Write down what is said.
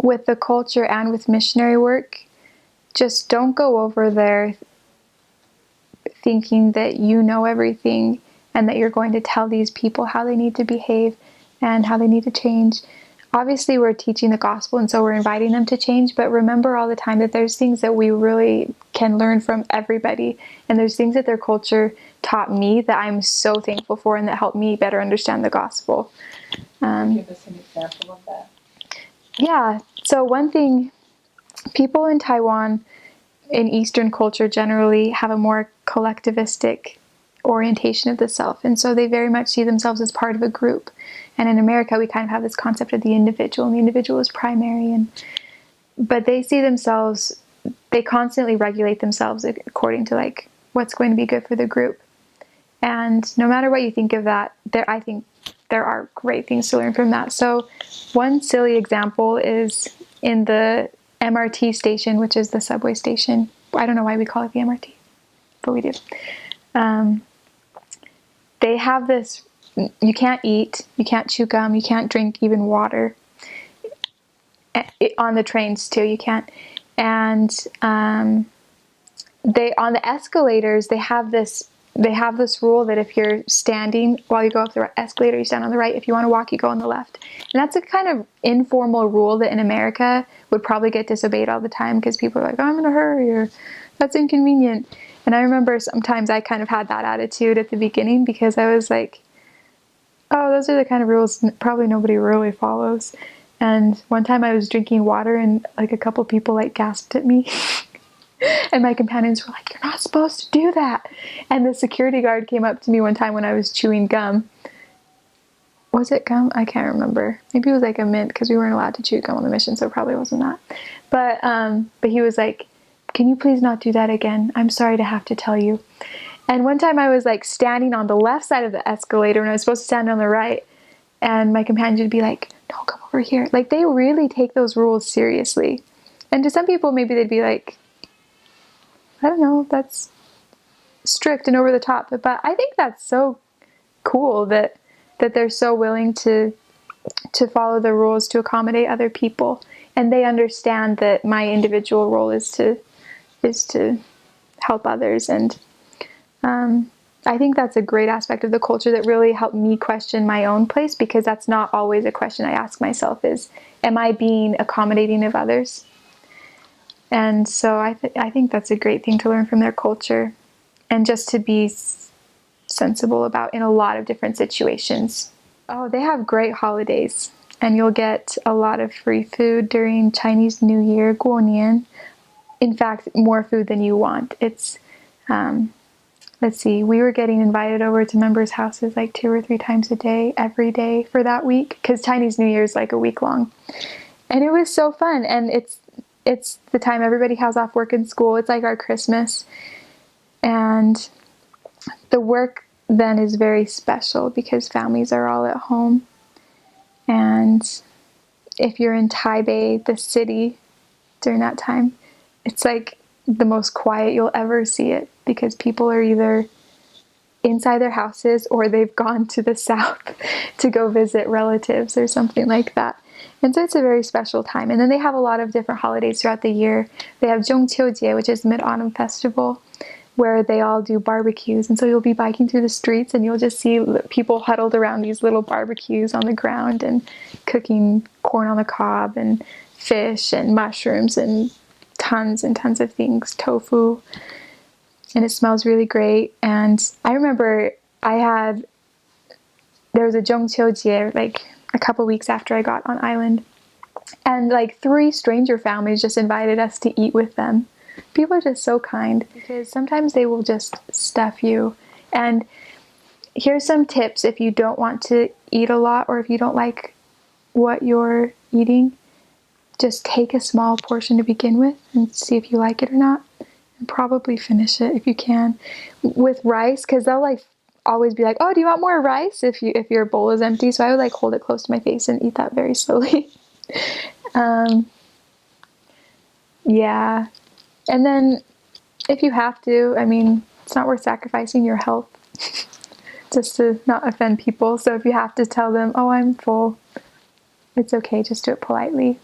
with the culture and with missionary work, just don't go over there thinking that you know everything and that you're going to tell these people how they need to behave and how they need to change. Obviously, we're teaching the gospel, and so we're inviting them to change, but remember all the time that there's things that we really can learn from everybody, and there's things that their culture taught me that I'm so thankful for and that helped me better understand the gospel. Give us an example of that. Yeah, so one thing, people in Taiwan, in Eastern culture generally, have a more collectivistic orientation of the self, and so they very much see themselves as part of a group. And in America, we kind of have this concept of the individual, and the individual is primary. But they see themselves, they constantly regulate themselves according to like what's going to be good for the group. And no matter what you think of that, I think there are great things to learn from that. So one silly example is in the MRT station, which is the subway station. I don't know why we call it the MRT, but we do. They have this, you can't eat, you can't chew gum, you can't drink even water. On the trains too, you can't. And they, on the escalators, they have this rule that if you're standing while you go up the escalator, you stand on the right. If you want to walk, you go on the left. And that's a kind of informal rule that in America would probably get disobeyed all the time because people are like, oh, I'm in a hurry, or that's inconvenient. And I remember sometimes I kind of had that attitude at the beginning because I was like, oh, those are the kind of rules probably nobody really follows. And one time I was drinking water and like a couple people like gasped at me. And my companions were like, you're not supposed to do that. And the security guard came up to me one time when I was chewing gum. Was it gum? I can't remember. Maybe it was like a mint because we weren't allowed to chew gum on the mission, so it probably wasn't that. But he was like, can you please not do that again? I'm sorry to have to tell you. And one time I was like standing on the left side of the escalator and I was supposed to stand on the right. And my companion would be like, no, come over here. Like they really take those rules seriously. And to some people, maybe they'd be like, I don't know, that's strict and over the top. But I think that's so cool that they're so willing to follow the rules to accommodate other people. And they understand that my individual role is to help others. And I think that's a great aspect of the culture that really helped me question my own place, because that's not always a question I ask myself is, am I being accommodating of others? And so I think that's a great thing to learn from their culture, and just to be sensible about in a lot of different situations. Oh, they have great holidays, and you'll get a lot of free food during Chinese New Year, 过年. In fact, more food than you want. It's, let's see, we were getting invited over to members' houses like 2 or 3 times a day, every day for that week, because Chinese New Year is like a week long. And it was so fun, and it's the time everybody has off work and school. It's like our Christmas. And the work then is very special because families are all at home. And if you're in Taipei, the city, during that time, it's like the most quiet you'll ever see it, because people are either inside their houses or they've gone to the south to go visit relatives or something like that. And so it's a very special time. And then they have a lot of different holidays throughout the year. They have 中秋节, which is Mid-Autumn Festival, where they all do barbecues. And so you'll be biking through the streets and you'll just see people huddled around these little barbecues on the ground and cooking corn on the cob and fish and mushrooms and tons of things, tofu. And it smells really great. And I remember there was a 中秋节, like a couple weeks after I got on island, and like 3 stranger families just invited us to eat with them. People are just so kind, because sometimes they will just stuff you. And here's some tips if you don't want to eat a lot, or if you don't like what you're eating. Just take a small portion to begin with and see if you like it or not. And probably finish it if you can. With rice, because they'll like always be like, oh, do you want more rice if your bowl is empty? So I would like hold it close to my face and eat that very slowly. Yeah. And then if you have to, I mean, it's not worth sacrificing your health just to not offend people. So if you have to tell them, oh, I'm full, it's okay, just do it politely.